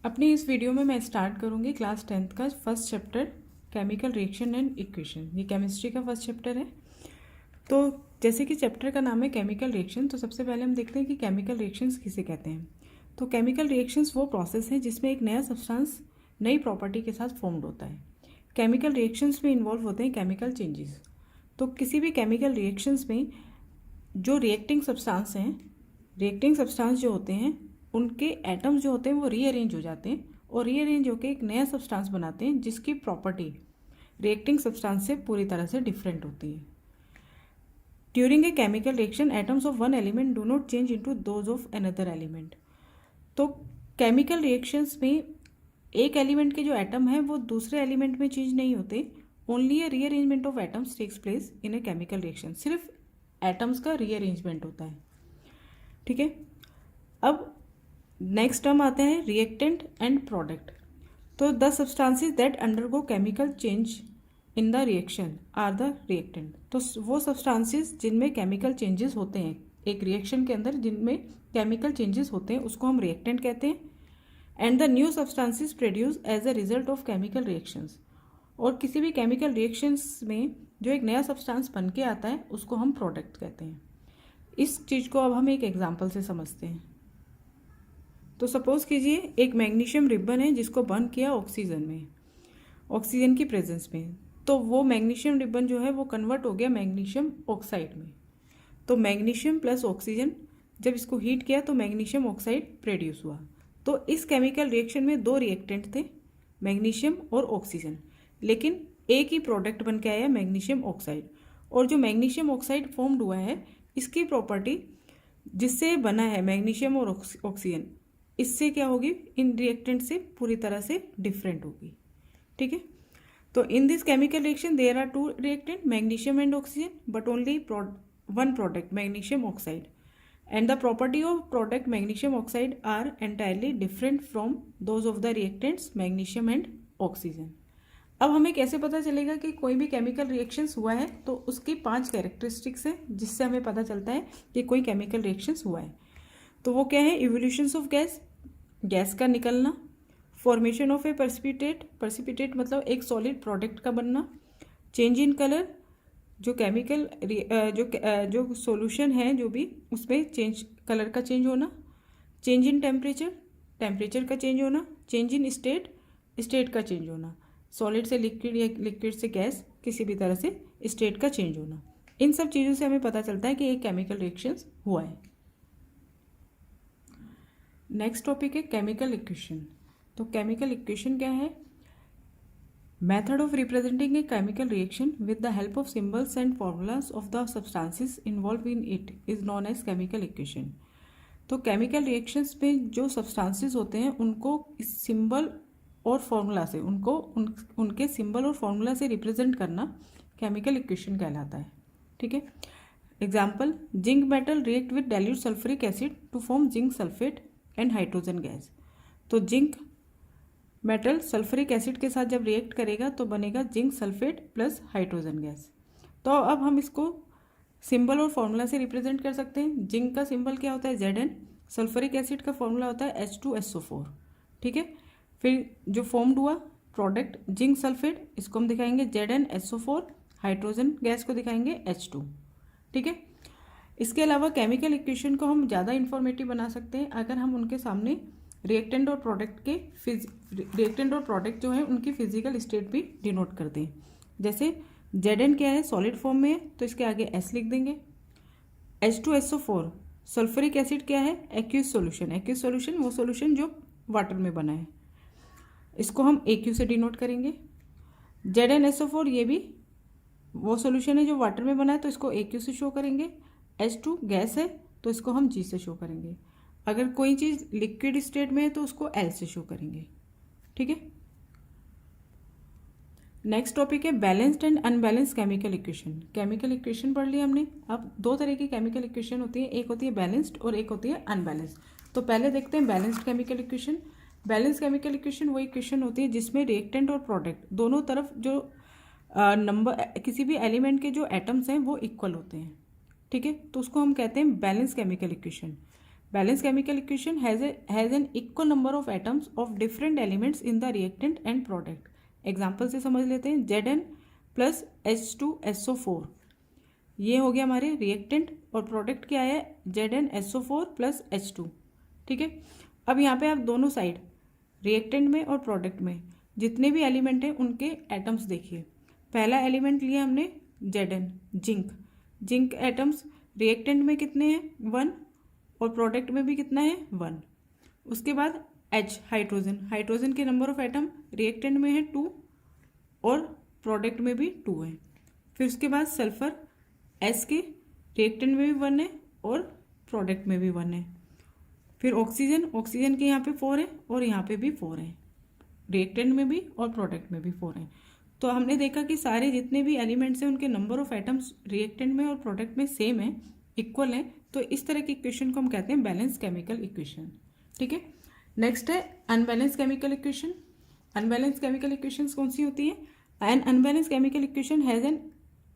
अपनी इस वीडियो में मैं स्टार्ट करूंगी क्लास 10th का first chapter chemical reaction and equation. ये केमिस्ट्री का फर्स्ट चैप्टर है। तो जैसे कि चैप्टर का नाम है केमिकल रिएक्शन, तो सबसे पहले हम देखते हैं कि केमिकल रिएक्शंस किसे कहते हैं। तो केमिकल रिएक्शंस वो प्रोसेस है जिसमें एक नया सब्सटेंस नई प्रॉपर्टी के साथ फॉर्म्ड होता है। केमिकल रिएक्शंस में इन्वॉल्व होते हैं केमिकल चेंजेस। तो किसी भी केमिकल रिएक्शंस में जो रिएक्टिंग सब्सटेंस जो होते हैं उनके एटम्स जो होते हैं वो रीअरेंज हो जाते हैं और रीअरेंज होकर एक नया सब्सटेंस बनाते हैं जिसकी प्रॉपर्टी रिएक्टिंग सब्सटेंस से पूरी तरह से डिफरेंट होती है। During a chemical reaction atoms of one element do not change into those of another element. तो केमिकल रिएक्शंस में एक एलिमेंट के जो एटम है वो दूसरे एलिमेंट में चेंज नहीं होते। Only a rearrangement of atoms takes place in a chemical reaction. सिर्फ एटम्स का रीअरेंजमेंट होता है। ठीक है, अब नेक्स्ट टर्म आते हैं रिएक्टेंट एंड प्रोडक्ट। तो the substances that undergo chemical change in the reaction are the reactant. तो वो सब्सटेंसेस जिनमें केमिकल चेंजेस होते हैं एक रिएक्शन के अंदर, जिनमें केमिकल चेंजेस होते हैं उसको हम रिएक्टेंट कहते हैं। And the new substances produce as a result of chemical reactions. और किसी भी केमिकल रिएक्शंस में जो एक नया सब्सटेंस बन के आता है उसको हम प्रोडक्ट कहते हैं। इस चीज़ को अब हम एक एग्जाम्पल से समझते हैं। तो सपोज कीजिए एक मैग्नीशियम रिबन है जिसको बर्न किया ऑक्सीजन में, ऑक्सीजन की प्रेजेंस में। तो वो मैग्नीशियम रिबन जो है वो कन्वर्ट हो गया मैग्नीशियम ऑक्साइड में। तो मैग्नीशियम प्लस ऑक्सीजन जब इसको हीट किया तो मैग्नीशियम ऑक्साइड प्रोड्यूस हुआ। तो इस केमिकल रिएक्शन में दो रिएक्टेंट थे, मैग्नीशियम और ऑक्सीजन, लेकिन एक ही प्रोडक्ट बन के आया मैग्नीशियम ऑक्साइड। और जो मैग्नीशियम ऑक्साइड फॉर्म्ड हुआ है इसकी प्रॉपर्टी जिससे बना है मैग्नीशियम और ऑक्सीजन, इससे क्या होगी, इन रिएक्टेंट से पूरी तरह से डिफरेंट होगी। ठीक है, तो in this chemical reaction there are two reactant magnesium and oxygen but only one product magnesium oxide. And the property of product magnesium oxide are entirely different from those of the reactants magnesium and oxygen. अब हमें कैसे पता चलेगा कि कोई भी chemical reactions हुआ है? तो उसकी 5 कैरेक्टरिस्टिक्स है जिससे हमें पता चलता है कि कोई केमिकल रिएक्शंस हुआ है। तो वो क्या है? इवोल्यूशंस ऑफ गैस, गैस का निकलना, फॉर्मेशन ऑफ ए प्रेसिपिटेट मतलब एक सॉलिड प्रोडक्ट का बनना, चेंज इन कलर, जो केमिकल जो सॉल्यूशन है जो भी उसमें चेंज कलर का चेंज होना, चेंज इन टेम्परेचर का चेंज होना, चेंज इन स्टेट का चेंज होना, सॉलिड से लिक्विड या लिक्विड से गैस किसी भी तरह से स्टेट का चेंज होना। इन सब चीज़ों से हमें पता चलता है कि एक केमिकल रिएक्शंस हुआ है। नेक्स्ट टॉपिक है केमिकल इक्वेशन। तो केमिकल इक्वेशन क्या है? Method of representing a chemical reaction with the help of symbols and formulas of the substances involve in it is known as chemical equation. तो chemical reactions में जो substances होते हैं उनको इस सिंबल और फॉर्मूला से उनके सिंबल और फॉर्मूला से रिप्रेजेंट करना केमिकल इक्वेशन कहलाता है। ठीक है, example, zinc metal react with dilute sulphuric acid to form zinc sulphate and hydrogen gas. तो जिंक मेटल सल्फ्यूरिक एसिड के साथ जब रिएक्ट करेगा तो बनेगा zinc sulphate plus hydrogen gas. तो अब हम इसको सिंबल और फॉर्मूला से रिप्रेजेंट कर सकते हैं। जिंक का सिंबल क्या होता है? Zn। सल्फ्यूरिक एसिड का फॉर्मूला होता है H2SO4। ठीक है, फिर जो फॉर्म्ड हुआ प्रोडक्ट जिंक सल्फेट, इसको हम दिखाएंगे ZnSO4, हाइड्रोजन गैस को दिखाएंगे H2। ठीक है, इसके अलावा केमिकल इक्वेशन को हम ज़्यादा इंफॉर्मेटिव बना सकते हैं अगर हम उनके सामने रिएक्टेंट और प्रोडक्ट जो है उनकी फिजिकल स्टेट भी डिनोट कर दें। जैसे Zn क्या है? सॉलिड फॉर्म में है तो इसके आगे S लिख देंगे। H2SO4 सल्फ्यूरिक एसिड क्या है? एक्यूस सॉल्यूशन वो सॉल्यूशन जो वाटर में बना है, इसको हम AQ से डिनोट करेंगे। ZnSO4 ये भी वो सॉल्यूशन है जो वाटर में बना है तो इसको AQ से शो करेंगे। H2 गैस है तो इसको हम G से शो करेंगे। अगर कोई चीज़ लिक्विड स्टेट में है तो उसको L से शो करेंगे। ठीक है, नेक्स्ट टॉपिक है balanced and unbalanced chemical equation. Chemical equation पढ़ लिया हमने। अब दो तरह की केमिकल इक्वेशन होती है, एक होती है बैलेंस्ड और एक होती है अनबैलेंस्ड। तो पहले देखते हैं balanced chemical equation. Balance chemical equation वो इक्वेशन होती है जिसमें रिएक्टेंट और प्रोडक्ट दोनों तरफ जो नंबर किसी भी एलिमेंट के जो एटम्स हैं वो इक्वल होते हैं। ठीक है, तो उसको हम कहते हैं balance chemical equation. Balance chemical equation has N equal number of atoms of different elements in the reactant and product. Example से समझ लेते हैं। Zn प्लस H2SO4, ये हो गया हमारे रिएक्टेंट, और प्रोडक्ट क्या है ZnSO4 प्लस H2। ठीक है, अब यहाँ पे आप दोनों साइड रिएक्टेंट में और प्रोडक्ट में जितने भी एलिमेंट हैं उनके एटम्स देखिए। पहला एलिमेंट लिया हमने Zn, जिंक एटम्स रिएक्टेंट में कितने हैं 1, और प्रोडक्ट में भी कितना है 1। उसके बाद H, हाइड्रोजन के नंबर ऑफ एटम रिएक्टेंट में है 2 और प्रोडक्ट में भी 2 है। फिर उसके बाद सल्फर S के रिएक्टेंट में भी 1 है और प्रोडक्ट में भी 1 है। फिर ऑक्सीजन के यहाँ पे 4 है और यहाँ पे भी 4 है, रिएक्टेंट में भी और प्रोडक्ट में भी 4 है। तो हमने देखा कि सारे जितने भी एलिमेंट्स हैं उनके नंबर ऑफ एटम्स रिएक्टेंट में और प्रोडक्ट में सेम है, इक्वल है। तो इस तरह की इक्वेशन को हम कहते हैं बैलेंस केमिकल इक्वेशन। ठीक है, नेक्स्ट है unbalance chemical equation. Unbalance chemical equations कौन सी होती है? An unbalance chemical equation has an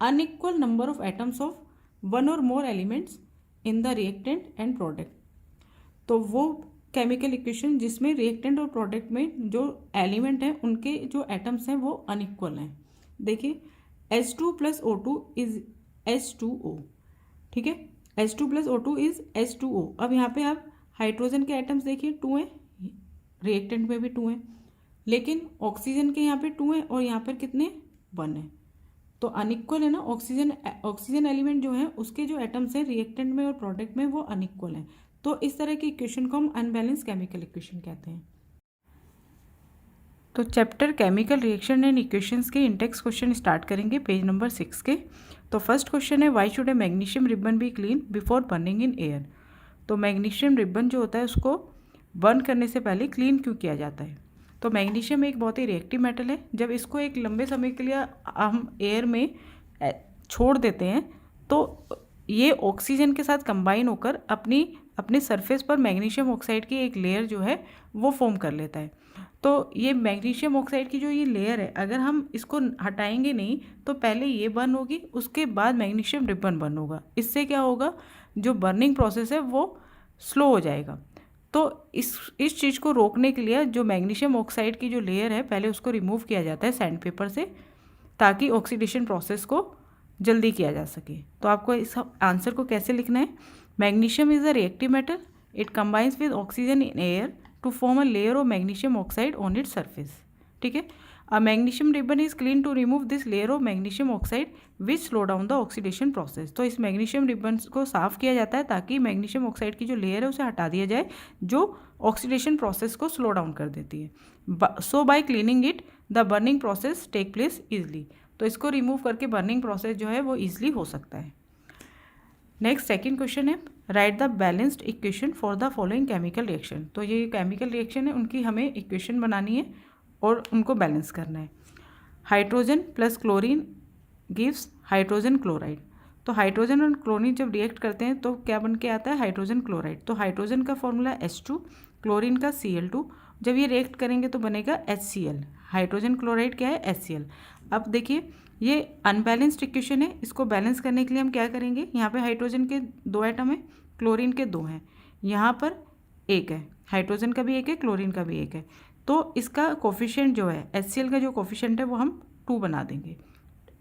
unequal number of atoms of one और more elements in the reactant and product. तो वो केमिकल इक्वेशन जिसमें रिएक्टेंट और प्रोडक्ट में जो एलिमेंट हैं उनके जो एटम्स हैं वो अनइक्वल हैं। देखिए H2 plus O2 is H2O। ठीक है, H2 plus O2 is H2O। अब यहाँ पे आप हाइड्रोजन के एटम्स देखिए 2 हैं, रिएक्टेंट में भी 2 हैं, लेकिन ऑक्सीजन के यहाँ पे 2 हैं और यहाँ पर कितने 1 है। तो अनइक्वल है ना, ऑक्सीजन एलिमेंट जो है उसके जो एटम्स हैं रिएक्टेंट में और प्रोडक्ट में वो अनइक्वल हैं। तो इस तरह की इक्वेशन को हम अनबैलेंस केमिकल इक्वेशन कहते हैं। तो chapter chemical reaction and equations के इंडेक्स क्वेश्चन स्टार्ट करेंगे पेज नंबर 6 के। तो फर्स्ट क्वेश्चन है why should A magnesium ribbon be clean before burning in air. तो मैग्नीशियम रिबन जो होता है उसको बर्न करने से पहले क्लीन क्यों किया जाता है? तो मैग्नीशियम एक बहुत ही रिएक्टिव मेटल है। जब इसको एक लंबे समय के लिए हम एयर में छोड़ देते हैं तो ये ऑक्सीजन के साथ कंबाइन होकर अपने सरफेस पर मैग्नीशियम ऑक्साइड की एक लेयर जो है वो फॉर्म कर लेता है। तो ये मैग्नीशियम ऑक्साइड की जो ये लेयर है अगर हम इसको हटाएंगे नहीं तो पहले ये बर्न होगी, उसके बाद मैग्नीशियम रिबन बर्न होगा। इससे क्या होगा, जो बर्निंग प्रोसेस है वो स्लो हो जाएगा। तो इस चीज़ को रोकने के लिए जो मैग्नीशियम ऑक्साइड की जो लेयर है पहले उसको रिमूव किया जाता है सैंड पेपर से, ताकि ऑक्सीडेशन प्रोसेस को जल्दी किया जा सके। तो आपको इस आंसर को कैसे लिखना है? Magnesium is a reactive metal, it combines with oxygen in air to form a layer of magnesium oxide on its surface. ठीक है, a magnesium ribbon is clean to remove this layer of magnesium oxide which slow down the oxidation process. तो इस magnesium ribbon को साफ किया जाता है ताकि मैग्नीशियम ऑक्साइड की जो लेयर है उसे हटा दिया जाए, जो ऑक्सीडेशन प्रोसेस को स्लो डाउन कर देती है। So by cleaning it the burning process take place easily. तो इसको रिमूव करके बर्निंग प्रोसेस जो है वो ईजिली हो सकता है। नेक्स्ट सेकंड क्वेश्चन है right the balanced equation for the following chemical reaction. तो ये केमिकल रिएक्शन है उनकी हमें इक्वेशन बनानी है और उनको बैलेंस करना है। Hydrogen plus chlorine gives hydrogen chloride. तो हाइड्रोजन और क्लोरीन जब रिएक्ट करते हैं तो क्या बन के आता है? Hydrogen chloride. तो हाइड्रोजन का फॉर्मूला H2, क्लोरीन का Cl2। जब ये रिएक्ट करेंगे तो बनेगा HCl। हाइड्रोजन क्लोराइड क्या है? HCl। अब देखिए ये अनबैलेंस्ड इक्वेशन है, इसको बैलेंस करने के लिए हम क्या करेंगे? यहाँ पे हाइड्रोजन के 2 एटम हैं, क्लोरीन के 2 हैं, यहाँ पर 1 है, हाइड्रोजन का भी 1 है, क्लोरीन का भी 1 है। तो इसका कोफिशिएंट जो है HCl का जो कोफिशिएंट है वो हम 2 बना देंगे।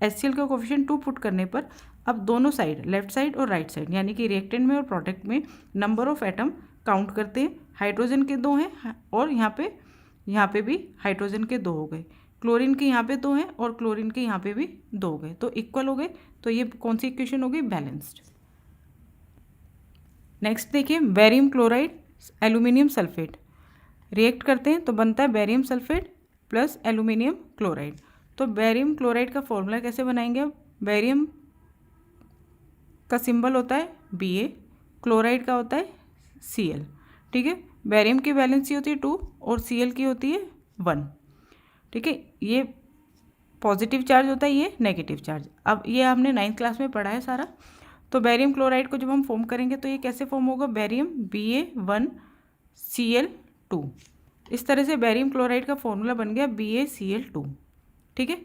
HCl का कोफिशिएंट 2 पुट करने पर अब दोनों साइड, लेफ्ट साइड और राइट साइड, यानी कि रिएक्टेंट में और प्रोडक्ट में नंबर ऑफ एटम काउंट करते हैं। हाइड्रोजन के 2 हैं और यहाँ पे भी हाइड्रोजन के 2 हो गए, क्लोरीन के यहाँ पे 2 हैं और क्लोरीन के यहाँ पे भी 2 हो गए, तो इक्वल हो गए। तो ये कौन सी इक्वेशन हो गई? बैलेंस्ड। नेक्स्ट देखिए barium chloride aluminium sulphate react करते हैं तो बनता है barium sulphate plus aluminium chloride. तो बेरियम क्लोराइड का फॉर्मूला कैसे बनाएंगे? अब बेरियम का सिंबल होता है Ba, क्लोराइड का होता है Cl। ठीक है, बेरियम की वैलेंसी होती है 2 और Cl की होती है 1। ठीक है, ये पॉजिटिव चार्ज होता है, ये नेगेटिव चार्ज। अब ये हमने 9th क्लास में पढ़ा है सारा। तो बेरियम क्लोराइड को जब हम फॉर्म करेंगे तो ये कैसे फॉर्म होगा? Barium Ba1Cl2। इस तरह से बेरियम क्लोराइड का फॉर्मूला बन गया BaCl2। ठीक है,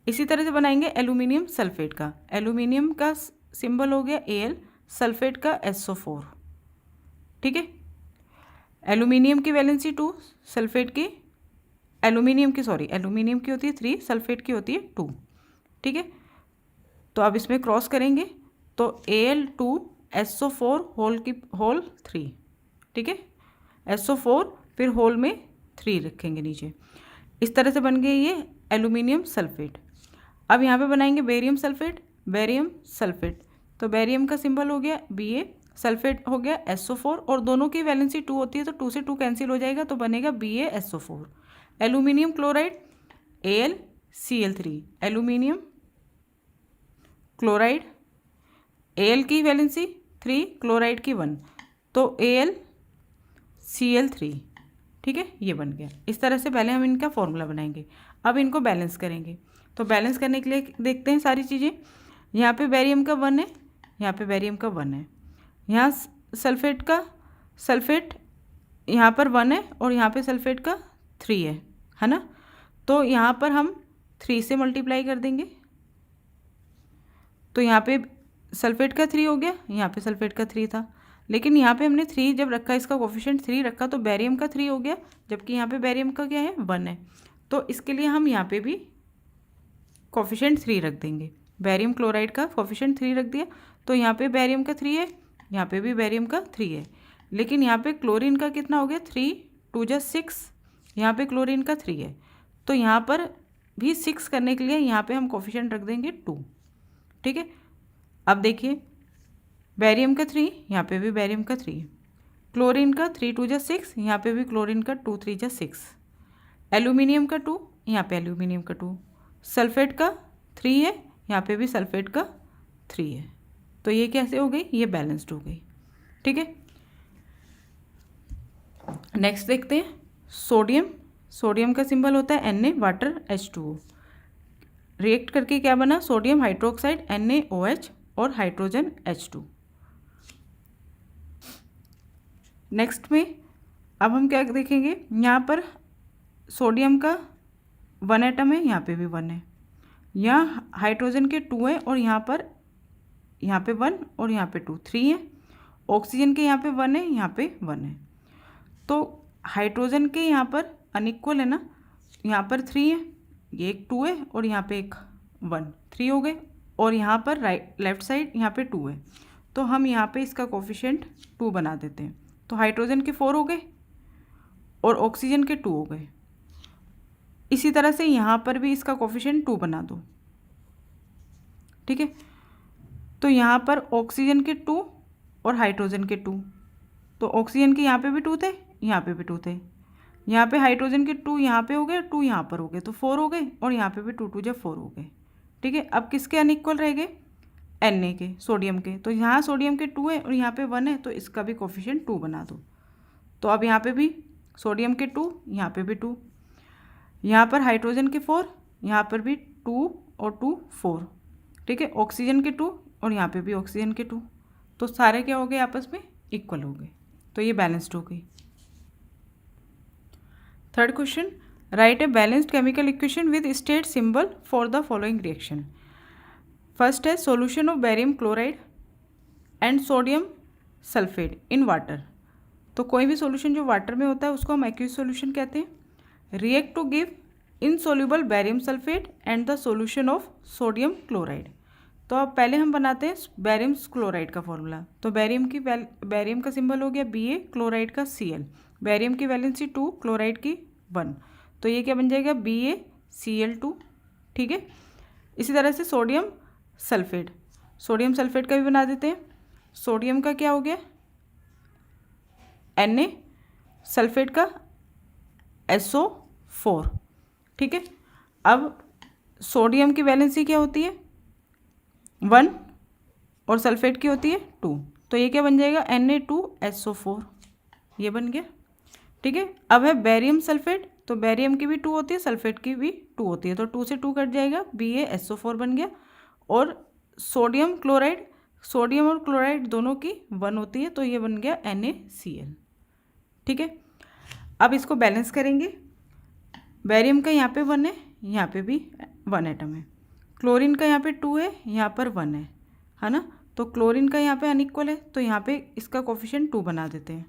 इसी तरह से बनाएंगे एल्यूमिनियम सल्फेट का। एल्यूमिनियम का सिंबल हो गया Al, सल्फेट का SO4। ठीक है। एल्यूमिनियम की वैलेंसी 2, सल्फेट की एल्यूमिनियम की होती है 3, सल्फेट की होती है 2, ठीक है। तो अब इसमें क्रॉस करेंगे तो Al2SO4 होल 3, ठीक है। SO4 फिर होल में 3 रखेंगे नीचे, इस तरह से बन गए ये एल्यूमिनियम सल्फेट। अब यहाँ पे बनाएंगे बेरियम सल्फेट, तो बेरियम का सिंबल हो गया Ba, सल्फेट हो गया SO4 और दोनों की वैलेंसी 2 होती है तो 2 से 2 कैंसिल हो जाएगा तो बनेगा BaSO4। Aluminium chloride AlCl3, aluminium chloride Al की वैलेंसी 3, क्लोराइड की 1, तो AlCl3, ठीक है। ये बन गया। इस तरह से पहले हम इनका फॉर्मूला बनाएंगे। अब इनको बैलेंस करेंगे, तो बैलेंस करने के लिए देखते हैं सारी चीज़ें। यहाँ पे बेरियम का 1 है, यहाँ पे बेरियम का 1 है, यहाँ सल्फेट यहाँ पर 1 है और यहाँ पे सल्फेट का 3 है ना। तो यहाँ पर हम 3 से मल्टीप्लाई कर देंगे, तो यहाँ पे सल्फेट का 3 हो गया, यहाँ पे सल्फेट का 3 था, लेकिन यहाँ पे हमने 3 जब रखा, इसका कोफिशिएंट 3 रखा तो बेरियम का 3 हो गया, जबकि यहाँ पे बेरियम का क्या है 1 है। तो इसके लिए हम यहाँ पे भी कोफिशिएंट 3 रख देंगे। बेरियम क्लोराइड का कोफिशिएंट 3 रख दिया, तो यहाँ पे बेरियम का 3 है, यहाँ पे भी बेरियम का 3 है, लेकिन यहाँ पे क्लोरीन का कितना हो गया 3, 2 जा 6, यहाँ पे क्लोरीन का 3 है, तो यहाँ पर भी 6 करने के लिए यहाँ पे हम कोफिशिएंट रख देंगे 2, ठीक है। अब देखिए बेरियम का 3, यहाँ पे भी बेरियम का 3, क्लोरीन का 3, 2 जा 6, यहाँ पे भी क्लोरीन का 2, 3 जा 6, एल्यूमिनियम का 2, यहाँ पे एल्यूमिनियम का 2, सल्फेट का 3 है, यहाँ पे भी सल्फेट का 3 है। तो ये कैसे हो गई, ये बैलेंस्ड हो गई, ठीक है। नेक्स्ट देखते हैं सोडियम का सिंबल होता है Na, वाटर H2O। रिएक्ट करके क्या बना, सोडियम हाइड्रोक्साइड NaOH और हाइड्रोजन H2। नेक्स्ट में अब हम क्या देखेंगे, यहाँ पर सोडियम का 1 एटम है, यहाँ पे भी 1 है, यहाँ हाइड्रोजन के 2 है और यहाँ पे 1 और यहाँ पे 2, 3 है। ऑक्सीजन के यहाँ पे 1 है, यहाँ पे 1 है, तो हाइड्रोजन के यहाँ पर अनइक्वल है ना, यहाँ पर 3 है, ये एक 2 है और यहाँ पे एक 1, 3 हो गए, और यहाँ पर लेफ्ट साइड यहाँ पे 2 है, तो हम यहाँ पे इसका कोफिशिएंट 2 बना देते हैं, तो हाइड्रोजन के 4 हो गए और ऑक्सीजन के 2 हो गए। इसी तरह से यहाँ पर भी इसका कोफिशिएंट 2 बना दो, ठीक है। तो यहाँ पर ऑक्सीजन के 2 और हाइड्रोजन के 2, तो ऑक्सीजन के यहाँ पे भी 2 थे, यहाँ पे भी 2 थे, यहाँ पे हाइड्रोजन के 2 यहाँ पे हो गए, 2 यहाँ पर हो गए, तो 4 हो गए, और यहाँ पे भी 2 2 जा 4 हो गए, ठीक है। अब किसके अनइक्वल रह गए, Na के, सोडियम के, तो यहाँ सोडियम के 2 है और यहाँ पे 1 है, तो इसका भी कोफिशिएंट 2 बना दो। तो अब यहाँ पे भी सोडियम के 2, यहाँ पे भी 2, यहाँ पर हाइड्रोजन के 4, यहाँ पर भी 2 और 2 4, ठीक है। ऑक्सीजन के 2 और यहाँ पे भी ऑक्सीजन के 2, तो सारे क्या हो गए, आपस में इक्वल हो गए, तो ये बैलेंस्ड हो गई। Third question, write a balanced chemical equation with state symbol for the following reaction. First है solution of barium chloride and sodium sulphate in water. तो कोई भी सॉल्यूशन जो वाटर में होता है उसको हम एक्यूस सॉल्यूशन कहते हैं। React to give insoluble barium sulphate and the solution of sodium chloride. तो अब पहले हम बनाते हैं बेरियम क्लोराइड का फॉर्मूला। तो बेरियम का सिंबल हो गया Ba, क्लोराइड का Cl, बेरियम की वैलेंसी 2, क्लोराइड की 1, तो ये क्या बन जाएगा BaCl2, ठीक है। इसी तरह से सोडियम सल्फेट का भी बना देते हैं। सोडियम का क्या हो गया Na, सल्फेट का SO4, ठीक है। अब सोडियम की वैलेंसी क्या होती है 1 और सल्फेट की होती है 2, तो ये क्या बन जाएगा Na2SO4, ये बन गया, ठीक है। अब है बेरियम सल्फेट, तो बेरियम की भी 2 होती है, सल्फेट की भी 2 होती है, तो 2 से 2 कट जाएगा, BaSO4 बन गया। और सोडियम और क्लोराइड दोनों की 1 होती है, तो ये बन गया NaCl, ठीक है। अब इसको बैलेंस करेंगे। बेरियम का यहाँ पे 1 है, यहाँ पे भी 1 एटम है, क्लोरीन का यहाँ पे 2 है, यहाँ पर 1 है ना, तो क्लोरीन का यहाँ पे अनइक्वल है, तो यहाँ पे इसका कोफिशिएंट 2 बना देते हैं।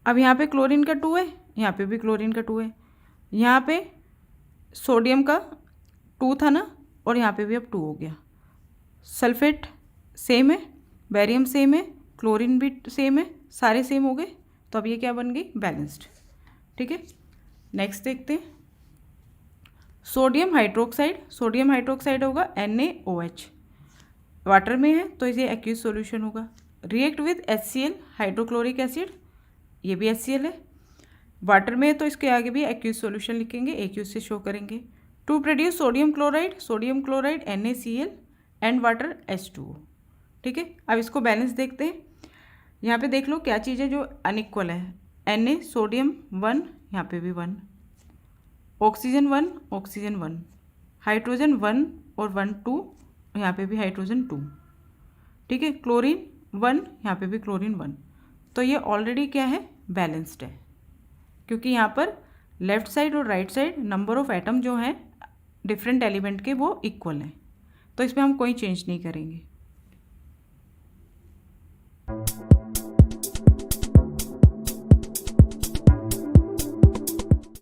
अब यहाँ पे क्लोरीन का 2 है, यहाँ पे भी क्लोरीन का 2 है, यहाँ पे सोडियम का 2 था ना, और यहाँ पे भी अब 2 हो गया। सल्फेट सेम है, बेरियम सेम है, क्लोरीन भी सेम है, सारे सेम हो गए, तो अब ये क्या बन गई, बैलेंस्ड। ठीक है, नेक्स्ट देखते हैं सोडियम हाइड्रोक्साइड होगा NaOH, वाटर में है तो इसे एक्यूज सॉल्यूशन होगा। React with HCl hydrochloric acid, ये भी HCl है, वाटर में है तो इसके आगे भी एक्यूज सॉल्यूशन लिखेंगे, एक्यूज से शो करेंगे। To produce sodium chloride NaCl and water H2O। ठीक है, अब इसको बैलेंस देखते हैं। यहाँ पे देख लो क्या चीज़ है जो अनइक्वल है, Na सोडियम 1, यहाँ पे भी 1, ऑक्सीजन 1, हाइड्रोजन 1 और 1 2, यहाँ पे भी हाइड्रोजन 2। ठीक है, क्लोरीन 1, यहाँ पे भी क्लोरीन 1। तो ये ऑलरेडी क्या है, बैलेंस्ड है, क्योंकि यहाँ पर लेफ्ट साइड और right side number of atom जो हैं डिफरेंट एलिमेंट के वो इक्वल हैं, तो इसमें हम कोई चेंज नहीं करेंगे।